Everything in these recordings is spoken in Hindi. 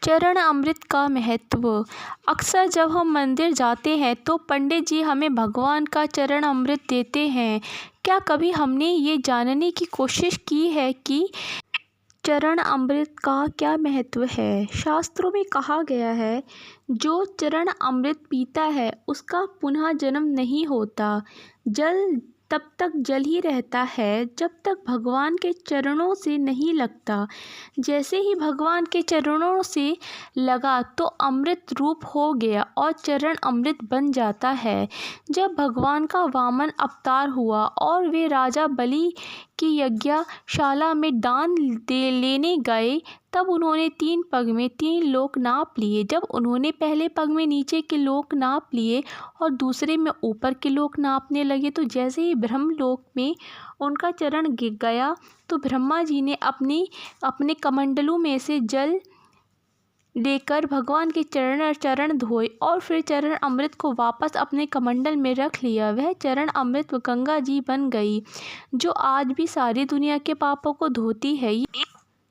चरण अमृत का महत्व। अक्सर जब हम मंदिर जाते हैं तो पंडित जी हमें भगवान का चरण अमृत देते हैं। क्या कभी हमने ये जानने की कोशिश की है कि चरण अमृत का क्या महत्व है? शास्त्रों में कहा गया है, जो चरण अमृत पीता है उसका पुनः जन्म नहीं होता। जल तब तक जल ही रहता है जब तक भगवान के चरणों से नहीं लगता। जैसे ही भगवान के चरणों से लगा तो अमृत रूप हो गया और चरण अमृत बन जाता है। जब भगवान का वामन अवतार हुआ और वे राजा बलि की यज्ञशाला में दान दे लेने गए, तब उन्होंने 3 पग में 3 लोक नाप लिए। जब उन्होंने पहले पग में नीचे के लोक नाप लिए और दूसरे में ऊपर के लोक नापने लगे, तो जैसे ही ब्रह्मलोक में उनका चरण गिर गया तो ब्रह्मा जी ने अपने कमंडलों में से जल लेकर भगवान के चरण धोए और फिर चरण अमृत को वापस अपने कमंडल में रख लिया। वह चरण अमृत गंगा जी बन गई, जो आज भी सारी दुनिया के पापों को धोती है। ये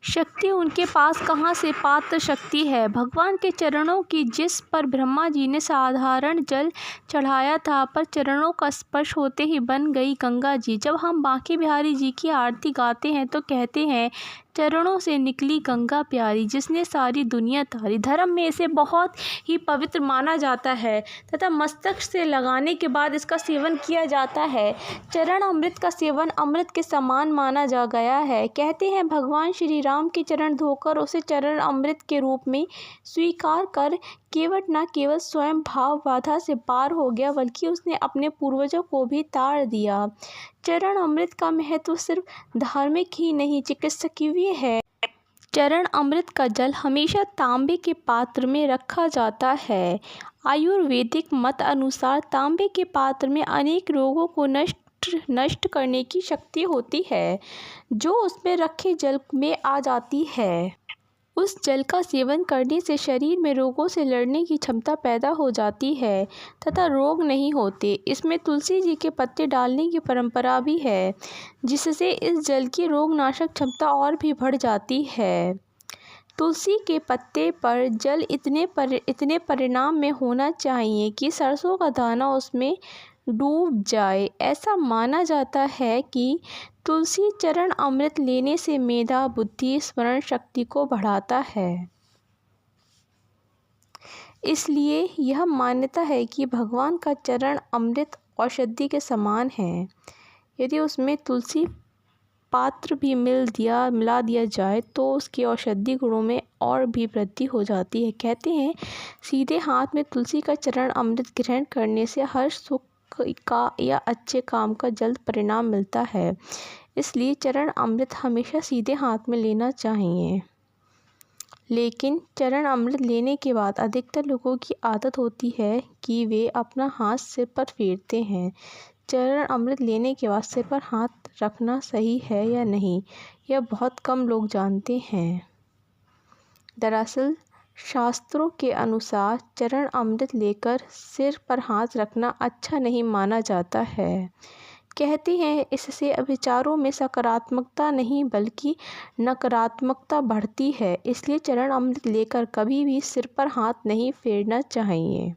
शक्ति उनके पास कहाँ से पात्र शक्ति है? भगवान के चरणों की, जिस पर ब्रह्मा जी ने साधारण जल चढ़ाया था, पर चरणों का स्पर्श होते ही बन गई गंगा जी। जब हम बांके बिहारी जी की आरती गाते हैं तो कहते हैं, चरणों से निकली गंगा प्यारी, जिसने सारी दुनिया तारी। धर्म में इसे बहुत ही पवित्र माना जाता है तथा मस्तक से लगाने के बाद इसका सेवन किया जाता है। चरण अमृत का सेवन अमृत के समान माना जा गया है। कहते हैं, भगवान श्री राम के चरण धोकर उसे चरण अमृत के रूप में स्वीकार कर केवट न केवल स्वयं भाव बाधा से पार हो गया, बल्कि उसने अपने पूर्वजों को भी तार दिया। चरण अमृत का महत्व सिर्फ धार्मिक ही नहीं, चिकित्सकीय भी है। चरण अमृत का जल हमेशा तांबे के पात्र में रखा जाता है। आयुर्वेदिक मत अनुसार तांबे के पात्र में अनेक रोगों को नष्ट करने की शक्ति होती है, जो उसमें रखे जल में आ जाती है। उस जल का सेवन करने से शरीर में रोगों से लड़ने की क्षमता पैदा हो जाती है तथा रोग नहीं होते। इसमें तुलसी जी के पत्ते डालने की परंपरा भी है, जिससे इस जल की रोगनाशक क्षमता और भी बढ़ जाती है। तुलसी के पत्ते पर जल इतने परिमाण में होना चाहिए कि सरसों का दाना उसमें डूब जाए। ऐसा माना जाता है कि तुलसी चरण अमृत लेने से मेधा, बुद्धि, स्मरण शक्ति को बढ़ाता है। इसलिए यह मान्यता है कि भगवान का चरण अमृत औषधि के समान है। यदि उसमें तुलसी पात्र भी मिला दिया जाए तो उसके औषधि गुणों में और भी वृद्धि हो जाती है। कहते हैं, सीधे हाथ में तुलसी का चरण अमृत ग्रहण करने से हर सुख का या अच्छे काम का जल्द परिणाम मिलता है। इसलिए चरण अमृत हमेशा सीधे हाथ में लेना चाहिए। लेकिन चरण अमृत लेने के बाद अधिकतर लोगों की आदत होती है कि वे अपना हाथ सिर पर फेरते हैं। चरण अमृत लेने के बाद सिर पर हाथ रखना सही है या नहीं, यह बहुत कम लोग जानते हैं। दरअसल शास्त्रों के अनुसार चरण अमृत लेकर सिर पर हाथ रखना अच्छा नहीं माना जाता है। कहते हैं, इससे विचारों में सकारात्मकता नहीं बल्कि नकारात्मकता बढ़ती है। इसलिए चरण अमृत लेकर कभी भी सिर पर हाथ नहीं फेरना चाहिए।